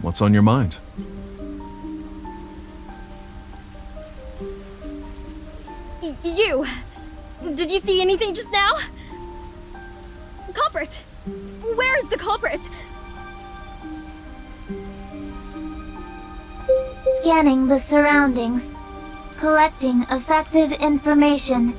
What's on your mind? You! Did you see anything just now? Culprit! Where is the culprit? Scanning the surroundings. Collecting effective information.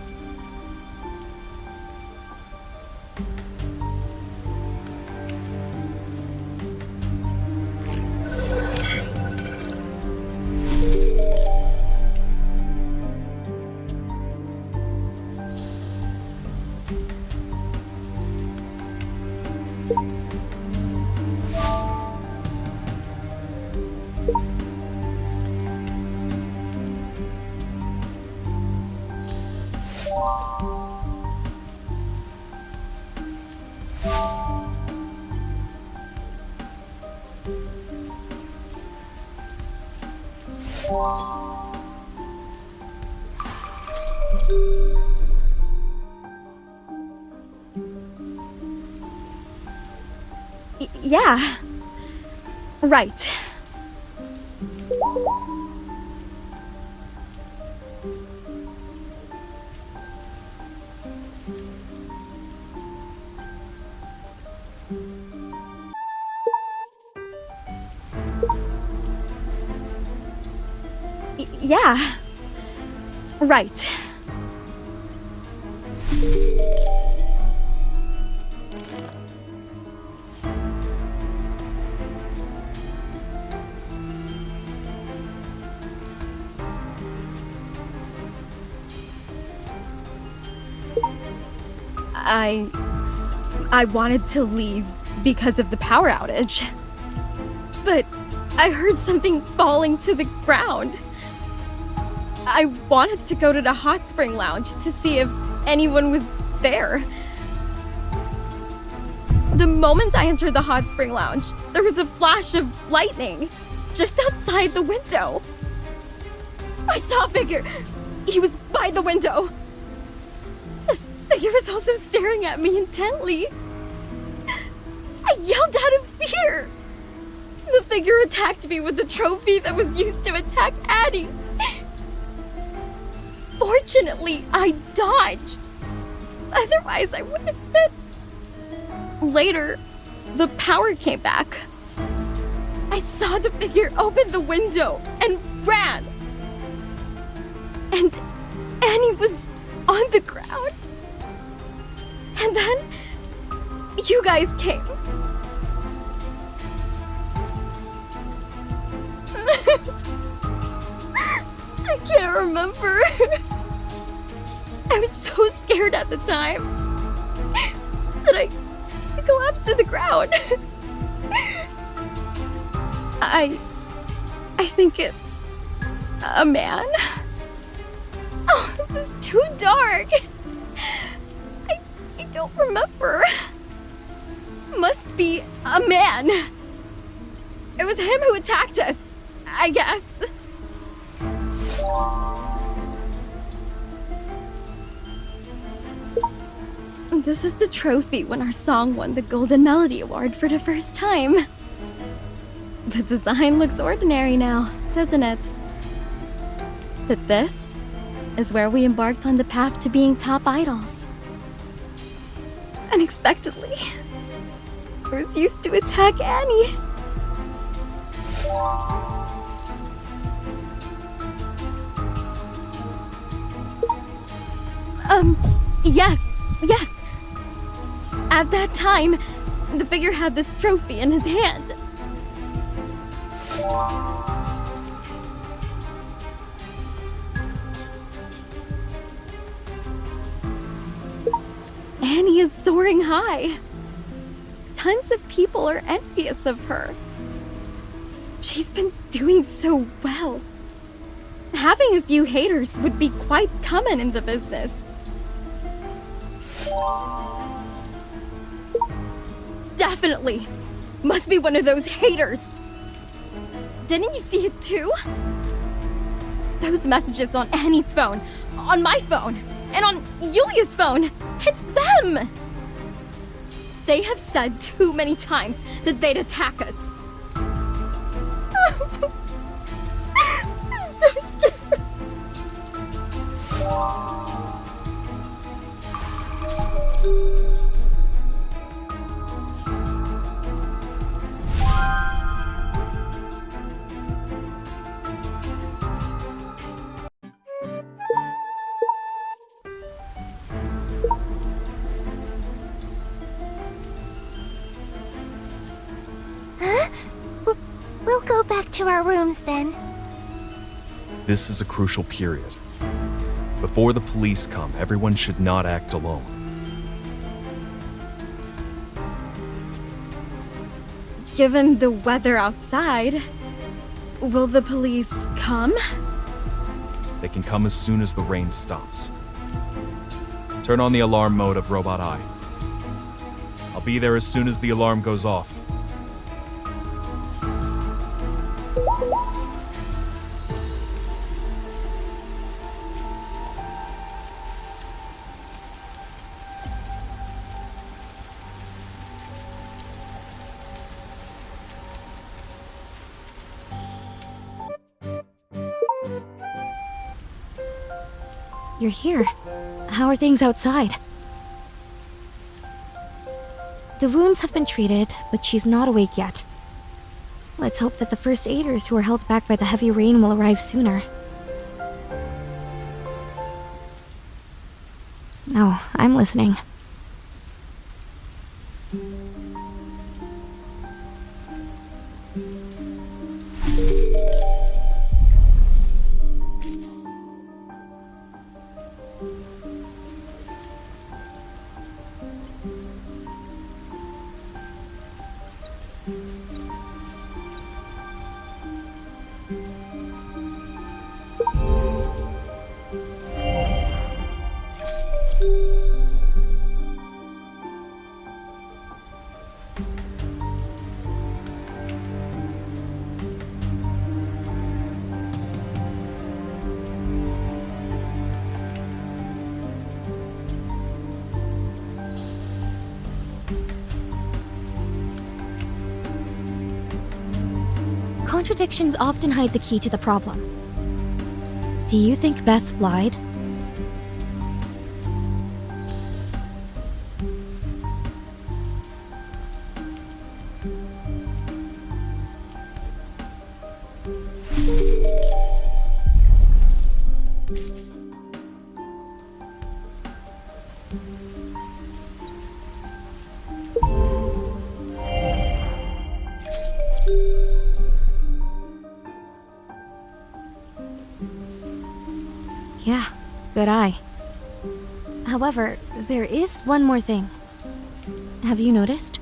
Yeah. Right. Yeah. Right. I wanted to leave because of the power outage. But I heard something falling to the ground. I wanted to go to the hot spring lounge to see if anyone was there. The moment I entered the hot spring lounge, there was a flash of lightning just outside the window. I saw a figure. He was by the window. This figure was also staring at me intently. I yelled out of fear. The figure attacked me with the trophy that was used to attack Addie. Fortunately, I dodged. Otherwise, I would have been... Later, the power came back. I saw the figure open the window and ran. And Annie was on the ground. And then, you guys came. I can't remember. I was so scared at the time that I collapsed to the ground. I think it's a man. Oh, it was too dark. I don't remember. Must be a man. It was him who attacked us, I guess. This is the trophy when our song won the Golden Melody Award for the first time. The design looks ordinary now, doesn't it? But this is where we embarked on the path to being top idols. Unexpectedly, I was used to attack Annie. Yes. At that time, the figure had this trophy in his hand. Annie is soaring high. Tons of people are envious of her. She's been doing so well. Having a few haters would be quite common in the business. Definitely. Must be one of those haters. Didn't you see it too? Those messages on Annie's phone, on my phone, and on Yulia's phone. It's them! They have said too many times that they'd attack us. We'll go back to our rooms then. This is a crucial period. Before the police come, everyone should not act alone. Given the weather outside, will the police come? They can come as soon as the rain stops. Turn on the alarm mode of Robot Eye. I'll be there as soon as the alarm goes off. You're here. How are things outside? The wounds have been treated, but she's not awake yet. Let's hope that the first aiders who are held back by the heavy rain will arrive sooner. No, I'm listening. Contradictions often hide the key to the problem. Do you think Beth lied? Yeah, good eye. However, there is one more thing. Have you noticed?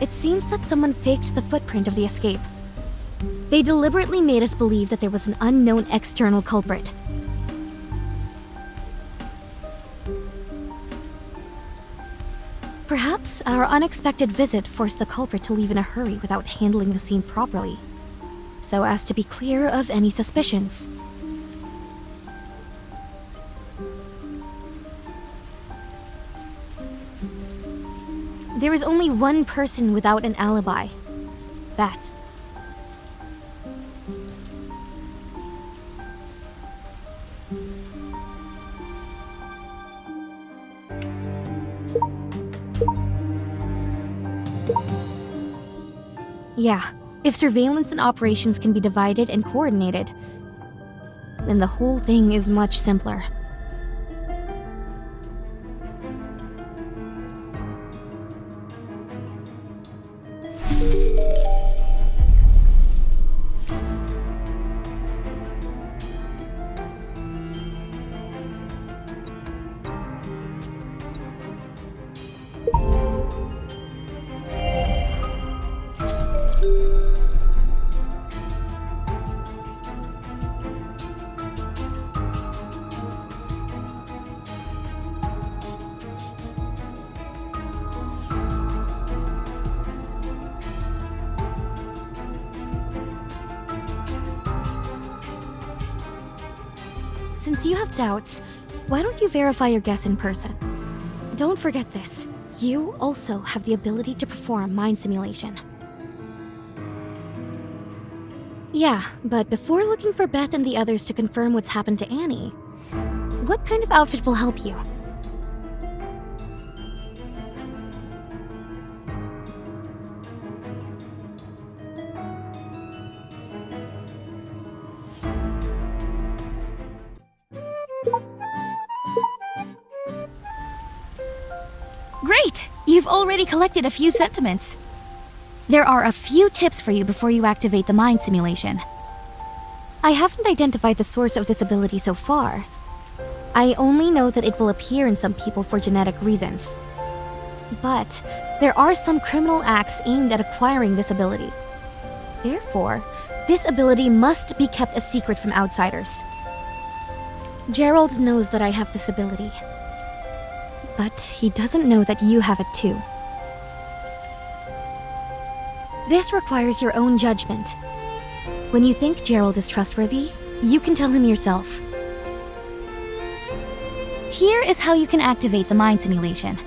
It seems that someone faked the footprint of the escape. They deliberately made us believe that there was an unknown external culprit. Perhaps our unexpected visit forced the culprit to leave in a hurry without handling the scene properly, so as to be clear of any suspicions. There is only one person without an alibi: Beth. Yeah, if surveillance and operations can be divided and coordinated, then the whole thing is much simpler. since you have doubts, why don't you verify your guess in person? Don't forget this. You also have the ability to perform mind simulation. Yeah, but before looking for Beth and the others to confirm what's happened to Annie, what kind of outfit will help you? Great! You've already collected a few sentiments. There are a few tips for you before you activate the mind simulation. I haven't identified the source of this ability so far. I only know that it will appear in some people for genetic reasons. But there are some criminal acts aimed at acquiring this ability. Therefore, this ability must be kept a secret from outsiders. Gerald knows that I have this ability. But he doesn't know that you have it too. This requires your own judgment. When you think Gerald is trustworthy, you can tell him yourself. Here is how you can activate the mind simulation.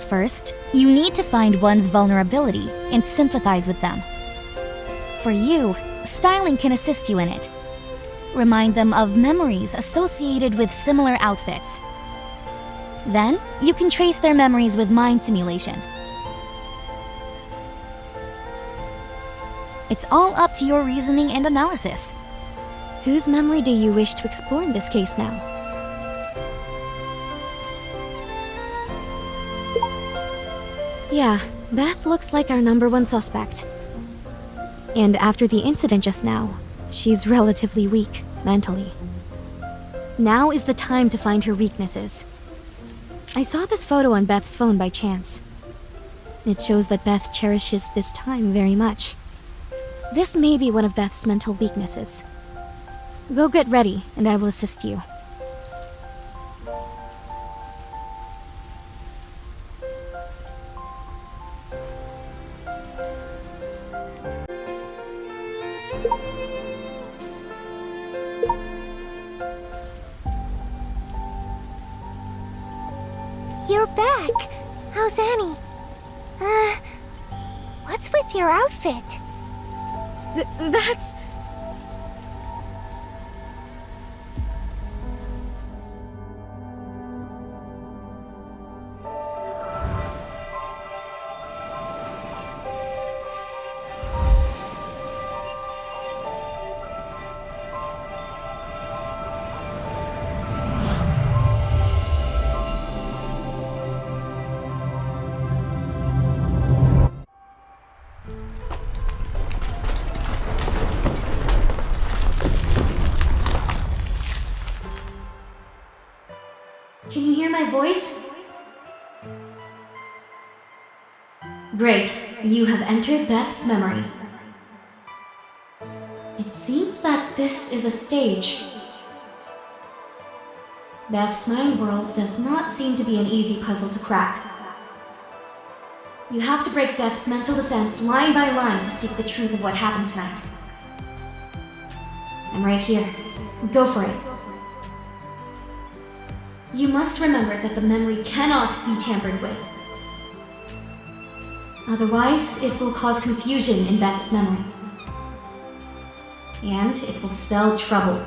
First, you need to find one's vulnerability and sympathize with them. For you, styling can assist you in it. Remind them of memories associated with similar outfits. Then, you can trace their memories with mind simulation. It's all up to your reasoning and analysis. Whose memory do you wish to explore in this case now? Yeah, Beth looks like our #1 suspect. And after the incident just now, she's relatively weak, mentally. Now is the time to find her weaknesses. I saw this photo on Beth's phone by chance. It shows that Beth cherishes this time very much. This may be one of Beth's mental weaknesses. Go get ready, and I will assist you. You're back. How's Annie? What's with your outfit? That's... Can you hear my voice? Great, you have entered Beth's memory. It seems that this is a stage. Beth's mind world does not seem to be an easy puzzle to crack. You have to break Beth's mental defense line by line to seek the truth of what happened tonight. I'm right here. Go for it. You must remember that the memory cannot be tampered with. Otherwise, it will cause confusion in Beth's memory. And it will spell trouble.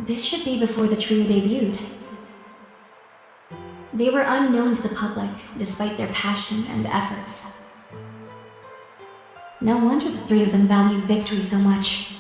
This should be before the trio debuted. They were unknown to the public, despite their passion and efforts. No wonder the three of them valued victory so much.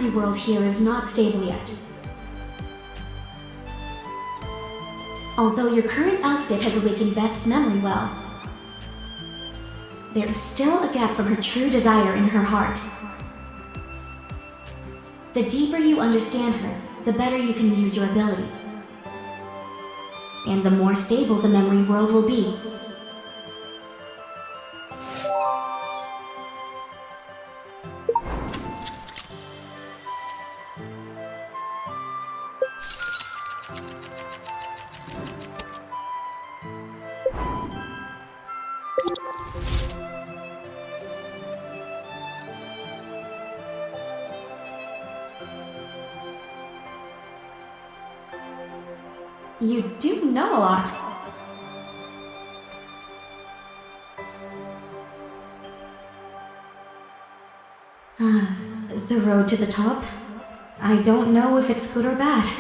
memory world here is not stable yet. Although your current outfit has awakened Beth's memory well, there is still a gap from her true desire in her heart. The deeper you understand her, the better you can use your ability. And the more stable the memory world will be. You do know a lot. The road to the top? I don't know if it's good or bad.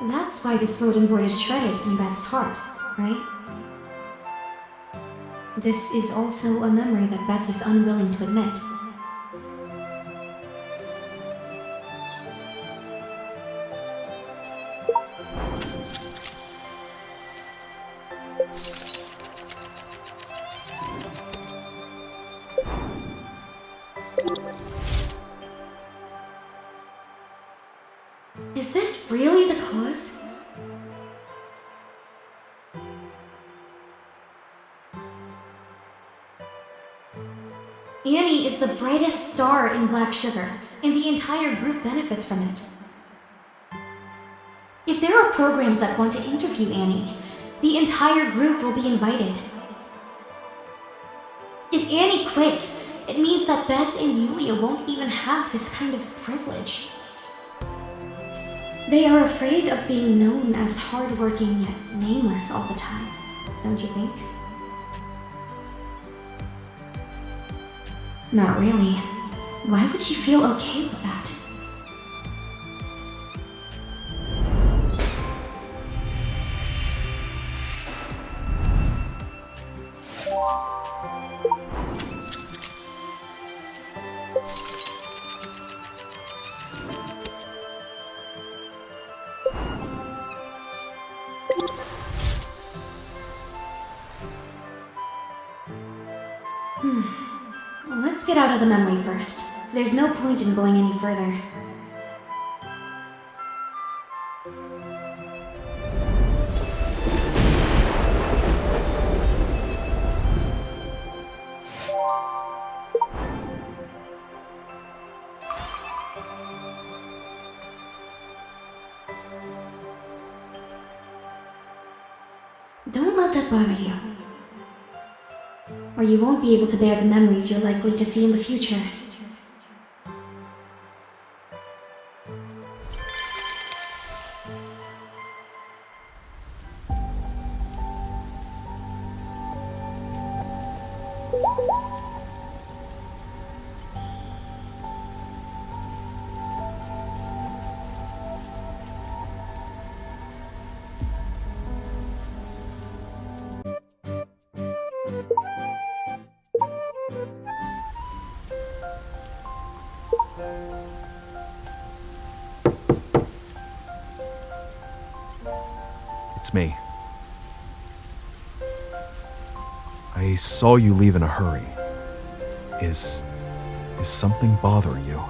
That's why this voting board is shredded in Beth's heart, right? This is also a memory that Beth is unwilling to admit. Is this really the cause? Annie is the brightest star in Black Sugar, and the entire group benefits from it. If there are programs that want to interview Annie, the entire group will be invited. If Annie quits, it means that Beth and Yulia won't even have this kind of privilege. They are afraid of being known as hardworking yet nameless all the time, don't you think? Not really. Why would she feel okay with that? Let's get out of the memory first. There's no point in going any further. Don't let that bother you. Or you won't be able to bear the memories you're likely to see in the future. It's me. I saw you leave in a hurry. Is Is something bothering you?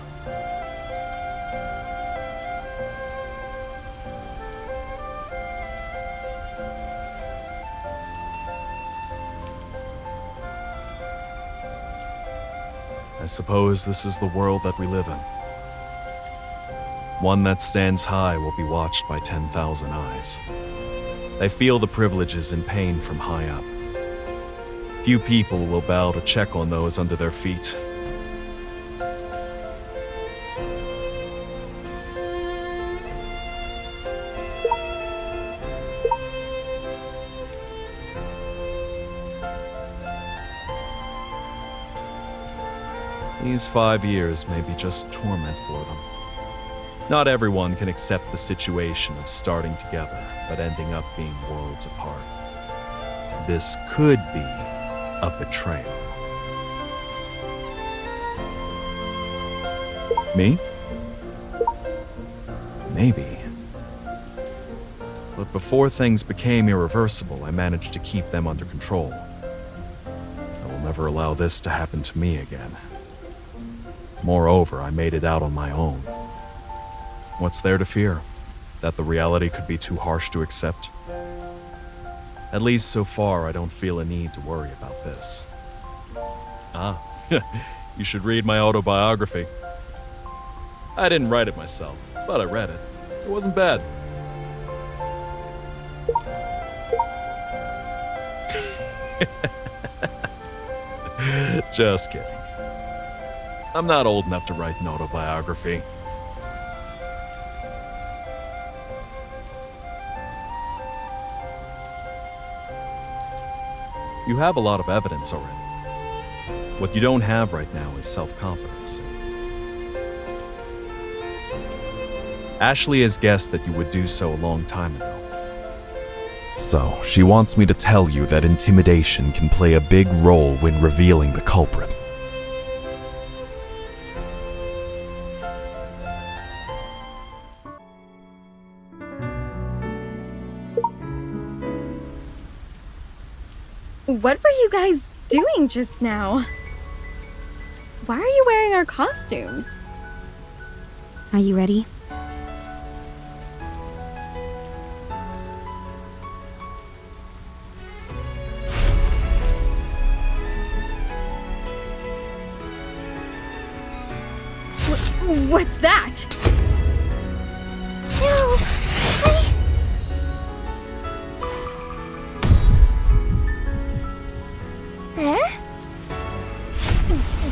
I suppose this is the world that we live in. One that stands high will be watched by 10,000 eyes. They feel the privileges and pain from high up. Few people will bow to check on those under their feet. These 5 years may be just torment for them. Not everyone can accept the situation of starting together, but ending up being worlds apart. This could be a betrayal. Me? Maybe. But before things became irreversible, I managed to keep them under control. I will never allow this to happen to me again. Moreover, I made it out on my own. What's there to fear? That the reality could be too harsh to accept? At least so far, I don't feel a need to worry about this. Ah, you should read my autobiography. I didn't write it myself, but I read it. It wasn't bad. Just kidding. I'm not old enough to write an autobiography. You have a lot of evidence already. What you don't have right now is self-confidence. Ashley has guessed that you would do so a long time ago. So, she wants me to tell you that intimidation can play a big role when revealing the culprit. What were you guys doing just now? Why are you wearing our costumes? Are you ready? What's that? No,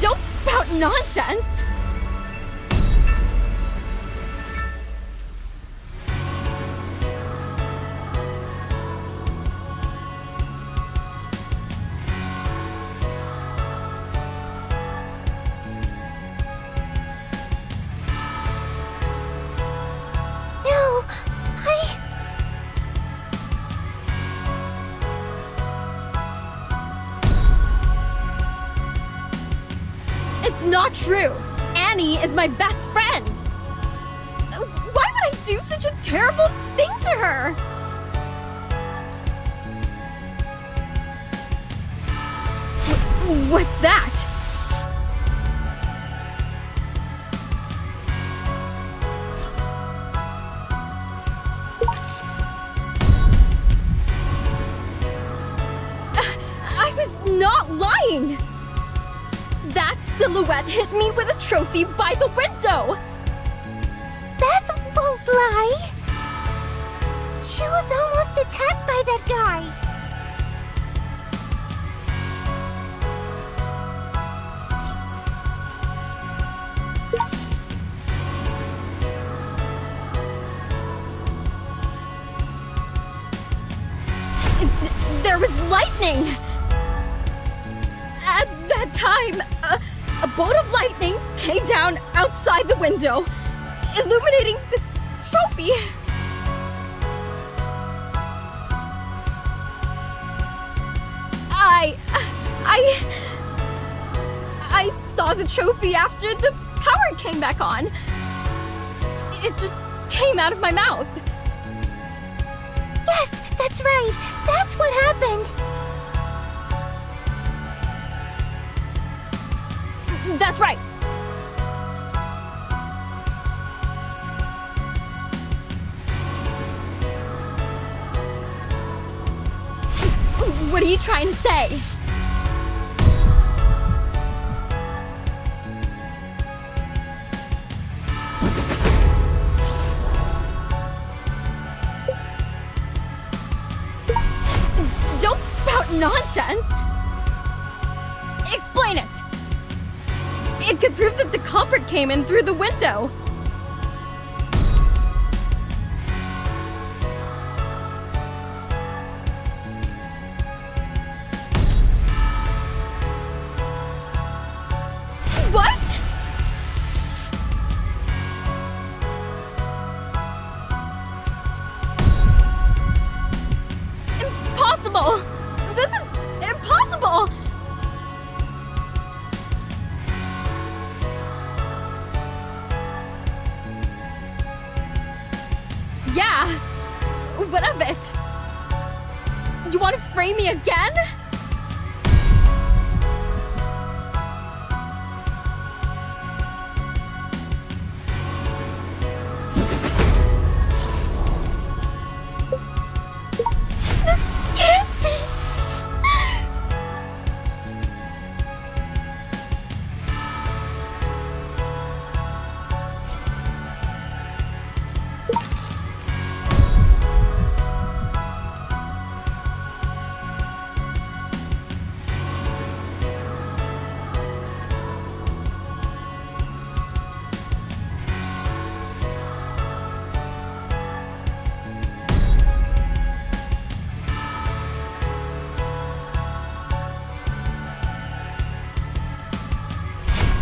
Don't spout nonsense! no, It's not true! Annie is my best friend! Why would I do such a terrible thing to her? What's that? I was not lying! That silhouette hit me with a trophy by the window! Beth won't lie. She was almost attacked by that guy. There was lightning! At that time, a bolt of lightning came down outside the window, illuminating the trophy. I saw the trophy after the power came back on. It just came out of my mouth. Yes, that's right. That's what happened. That's right. you trying to say? Don't spout nonsense! Explain it! It could prove that the culprit came in through the window! What? Impossible! This is impossible! Yeah, what of it? You want to frame me again?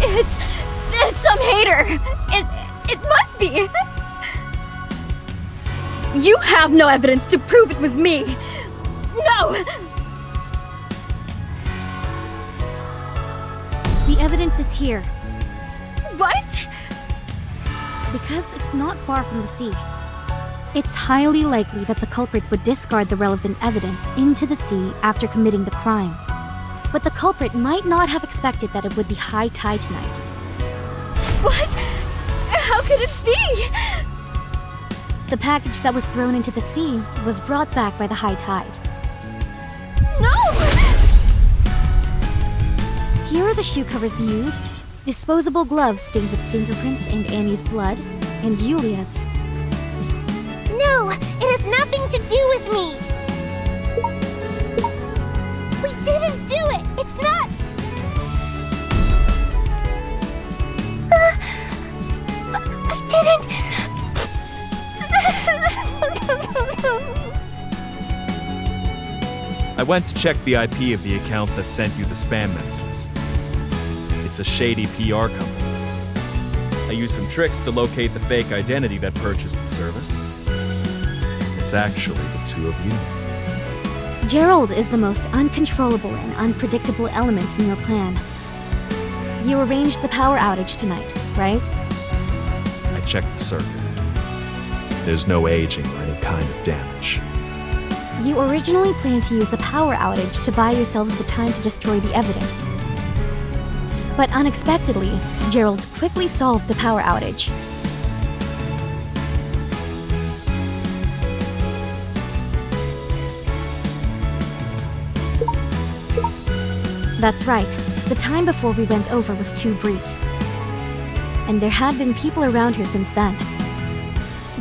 It's some hater! It must be! You have no evidence to prove it was me! No! The evidence is here, What? because it's not far from the sea. It's highly likely that the culprit would discard the relevant evidence into the sea after committing the crime. But the culprit might not have expected that it would be high tide tonight. What? How could it be? The package that was thrown into the sea was brought back by the high tide. No! Here are the shoe covers used, disposable gloves stained with fingerprints and Annie's blood, and Yulia's. No, it has nothing to do with me. We didn't do it. It's not. I didn't. I went to check the IP of the account that sent you the spam messages. It's a shady PR company. I used some tricks to locate the fake identity that purchased the service. It's actually the two of you. Gerald is the most uncontrollable and unpredictable element in your plan. You arranged the power outage tonight, right? I checked the circuit. There's no aging or any kind of damage. You originally planned to use the power outage to buy yourselves the time to destroy the evidence. But unexpectedly, Gerald quickly solved the power outage. That's right. The time before we went over was too brief. And there had been people around her since then.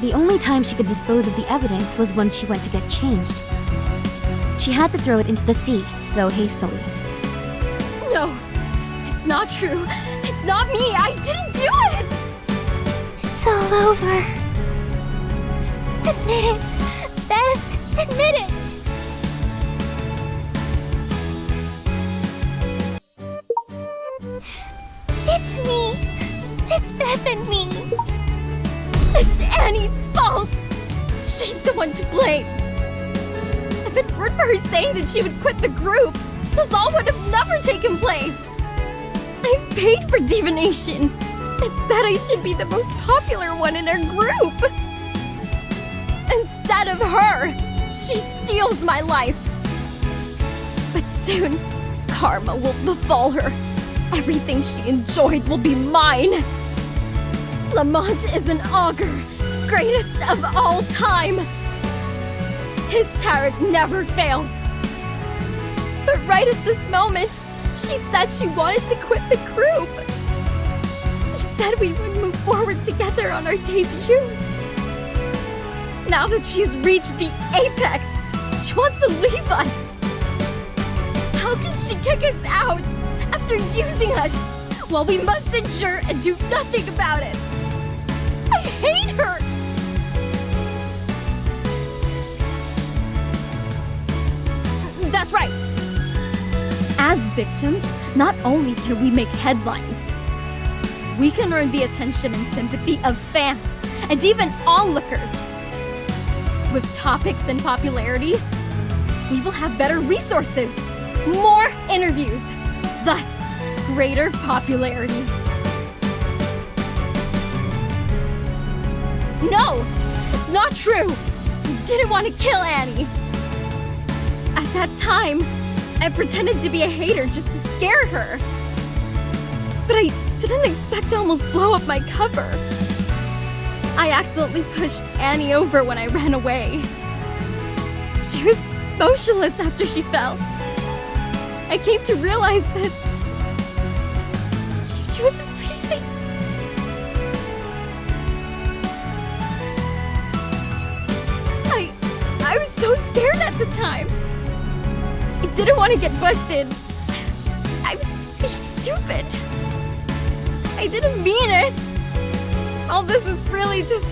The only time she could dispose of the evidence was when she went to get changed. She had to throw it into the sea, though hastily. No, it's not true. It's not me. I didn't do it. It's all over. Admit it. Beth, admit it. It's me. It's Beth and me. It's Annie's fault. She's the one to blame. If it weren't for her saying that she would quit the group, this all would have never taken place. I paid for divination. It said I should be the most popular one in our group. Instead of her, she steals my life. But soon, karma will befall her. Everything she enjoyed will be mine. Lamont is an augur, greatest of all time. His tarot never fails. But right at this moment, she said she wanted to quit the group. We said we would move forward together on our debut. Now that she's reached the apex, she wants to leave us. How can she kick us out after using us while we must endure and do nothing about it? I hate her! That's right! As victims, not only can we make headlines, we can earn the attention and sympathy of fans and even onlookers. With topics and popularity, we will have better resources, more interviews, thus greater popularity. No, it's not true. I didn't want to kill Annie. At that time, I pretended to be a hater just to scare her. But I didn't expect to almost blow up my cover. I accidentally pushed Annie over when I ran away. She was motionless after she fell. I came to realize that she wasn't breathing. I was so scared at the time. I didn't want to get busted. I was being stupid. I didn't mean it. All this is really just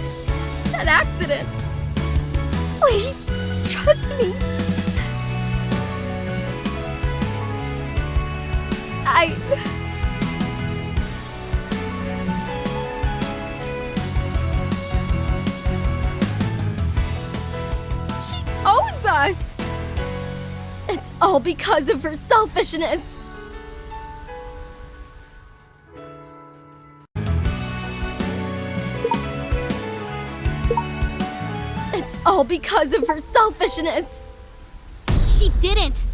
an accident. Please, trust me. She owes us! It's all because of her selfishness. It's all because of her selfishness. She didn't!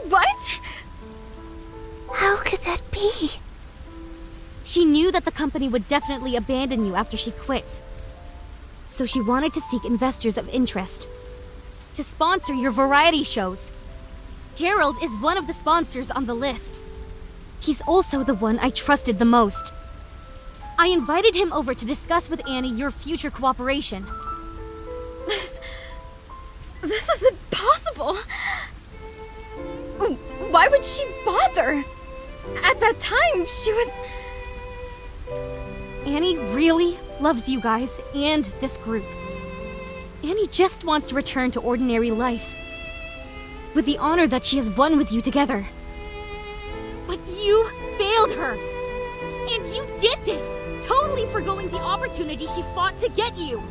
What? How could that be? She knew that the company would definitely abandon you after she quit. So she wanted to seek investors of interest to sponsor your variety shows. Gerald is one of the sponsors on the list. He's also the one I trusted the most. I invited him over to discuss with Annie your future cooperation. This is impossible. Why would she bother? At that time, she was... Annie really loves you guys and this group. Annie just wants to return to ordinary life, with the honor that she has won with you together. But you failed her! And you did this, totally forgoing the opportunity she fought to get you!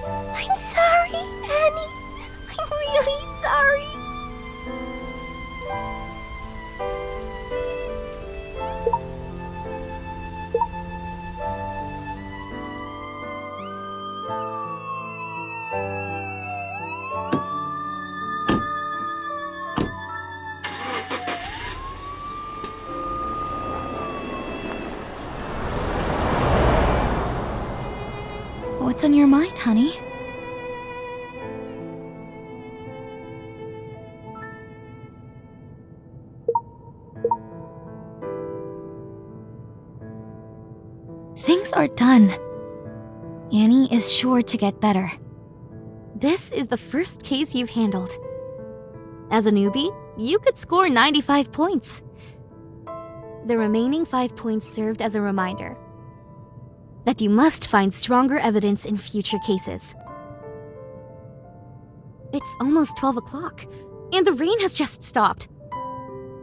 I'm sorry, Annie. I'm really sorry. What's on your mind, honey? Things are done. Annie is sure to get better. This is the first case you've handled. As a newbie, you could score 95 points. The remaining 5 points served as a reminder that you must find stronger evidence in future cases. It's almost 12 o'clock, and the rain has just stopped.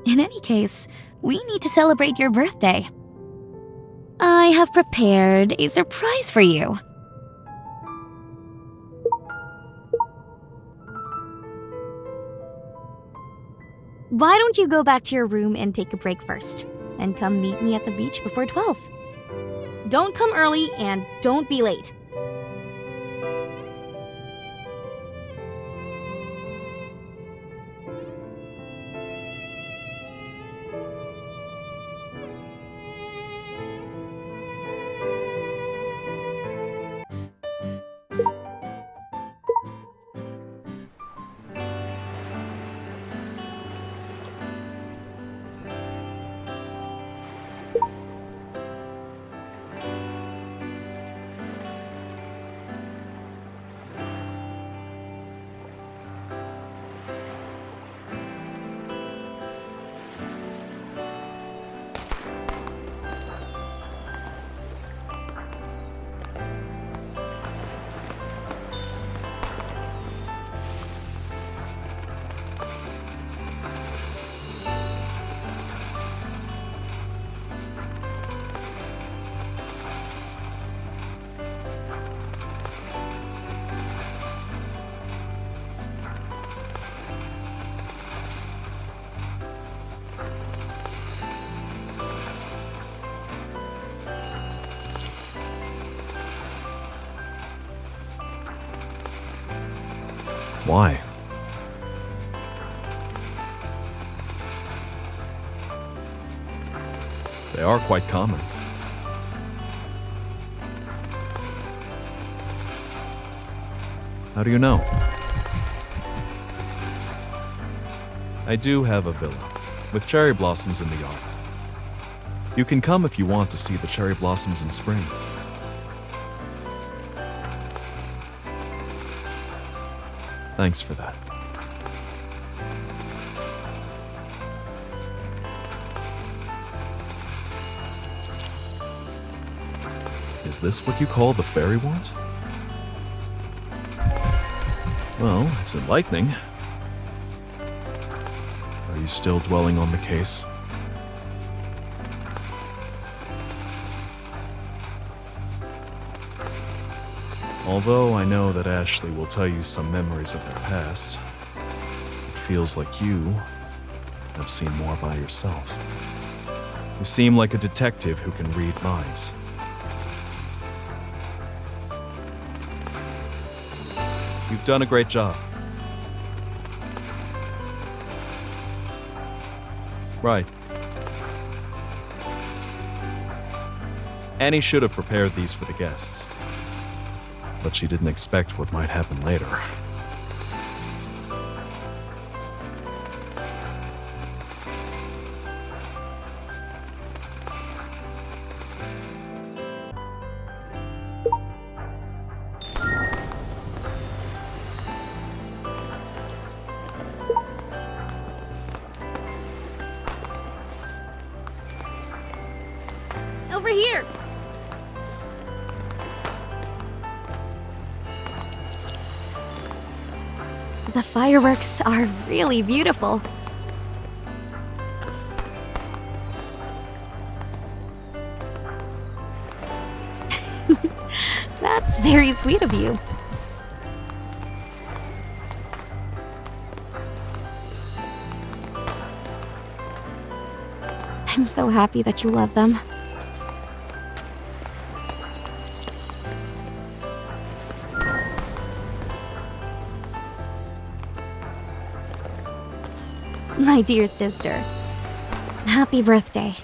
In any case, we need to celebrate your birthday. I have prepared a surprise for you. Why don't you go back to your room and take a break first, and come meet me at the beach before 12? Don't come early and don't be late. Why? They are quite common. How do you know? I do have a villa, with cherry blossoms in the yard. You can come if you want to see the cherry blossoms in spring. Thanks for that. Is this what you call the fairy wand? Well, it's enlightening. Are you still dwelling on the case? Although I know that Ashley will tell you some memories of their past, it feels like you have seen more by yourself. You seem like a detective who can read minds. You've done a great job. Right. Annie should have prepared these for the guests. But she didn't expect what might happen later. Over here! The fireworks are really beautiful. That's very sweet of you. I'm so happy that you love them. My dear sister, happy birthday.